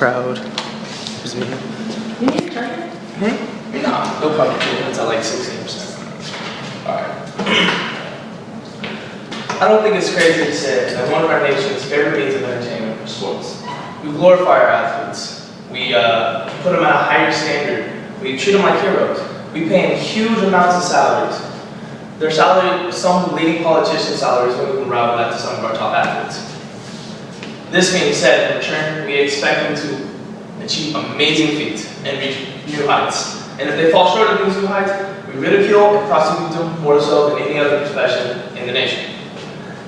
crowd. Excuse me. You need a charger? No problem. It's at like 16%. Alright. I don't think it's crazy to say that one of our nation's favorite means of entertainment is sports. We glorify our athletes. We put them at a higher standard. We treat them like heroes. We pay them huge amounts of salaries. Their salary, some leading politician salaries, when we can rival that to some of our top athletes. This being said, in return, we expect them to achieve amazing feats and reach new heights. And if they fall short of these new heights, we ridicule and prosecute them more so than any other profession in the nation.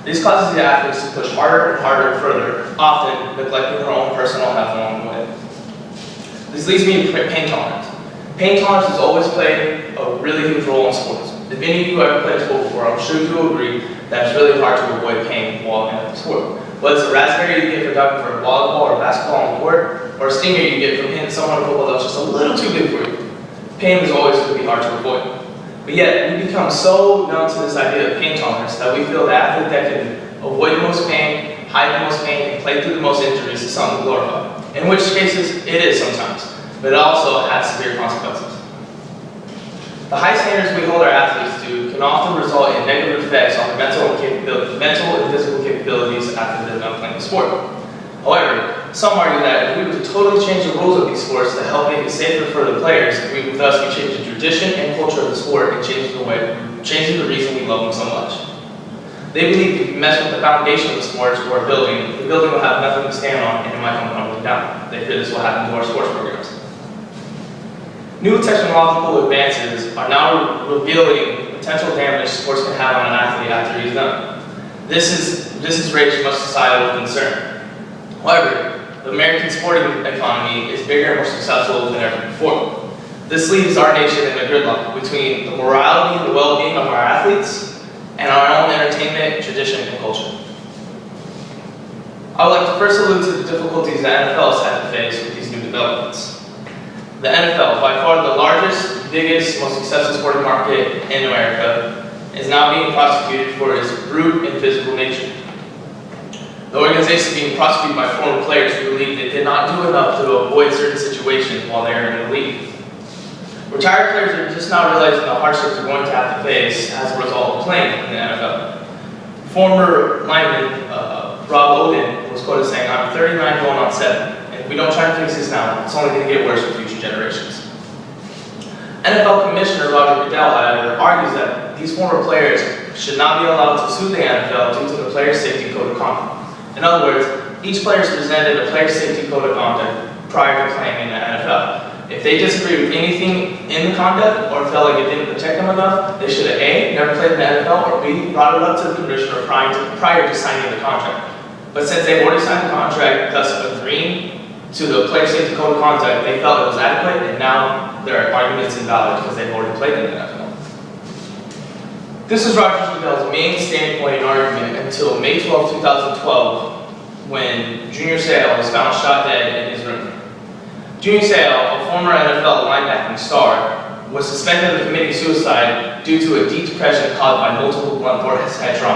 This causes the athletes to push harder and harder and further, often neglecting their own personal health along the way. This leads me to pain tolerance. Pain tolerance has always played a really huge role in sports. If any of you have ever played sport before, I'm sure you will agree that it's really hard to avoid pain while in a sport. Whether it's a raspberry you get for diving for a volleyball or basketball on the court, or a stinger you get from hitting someone on football that's just a little too big for you. Pain is always going to be hard to avoid. But yet, we become so numb to this idea of pain tolerance that we feel the athlete that can avoid the most pain, hide the most pain, and play through the most injuries is something to glorify. In which cases, it is sometimes, but it also has severe consequences. The high standards we hold our athletes to can often result in negative effects on their mental and physical capabilities after they're done playing the sport. However, some argue that if we were to totally change the rules of these sports to help make it safer for the players, we would thus be changing the tradition and culture of the sport and changing the reason we love them so much. They believe if you mess with the foundation of the sports or a building, the building will have nothing to stand on and it might come crumbling down. They fear this will happen to our sports programs. New technological advances are now revealing the potential damage sports can have on an athlete after he's done. This has raised much societal concern. However, the American sporting economy is bigger and more successful than ever before. This leaves our nation in a gridlock between the morality and the well-being of our athletes and our own entertainment, tradition, and culture. I would like to first allude to the difficulties the NFL has had to face with these new developments. The NFL, by far the largest, biggest, most successful sporting market in America, is now being prosecuted for its brute and physical nature. The organization is being prosecuted by former players who believe they did not do enough to avoid certain situations while they are in the league. Retired players are just now realizing the hardships they're going to have to face as a result of playing in the NFL. Former lineman Rob Oden was quoted saying, "I'm 39 going on 7. If we don't try to fix this now, it's only going to get worse for future generations." NFL Commissioner Roger Goodell, however, argues that these former players should not be allowed to sue the NFL due to the Player Safety Code of Conduct. In other words, each player is presented a Player Safety Code of Conduct prior to playing in the NFL. If they disagree with anything in the conduct or felt like it didn't protect them enough, they should have A, never played in the NFL, or B, brought it up to the commissioner prior to signing the contract. But since they've already signed the contract, thus agreeing to the Player Safety Code of Conduct, they felt it was adequate, and now their argument's invalid because they've already played in the NFL. This is Roger Goodell's main standpoint and argument until May 12, 2012, when Junior Seau was found shot dead in his room. Junior Seau, a former NFL linebacking star, was suspected of committing suicide due to a deep depression caused by multiple blunt force head trauma.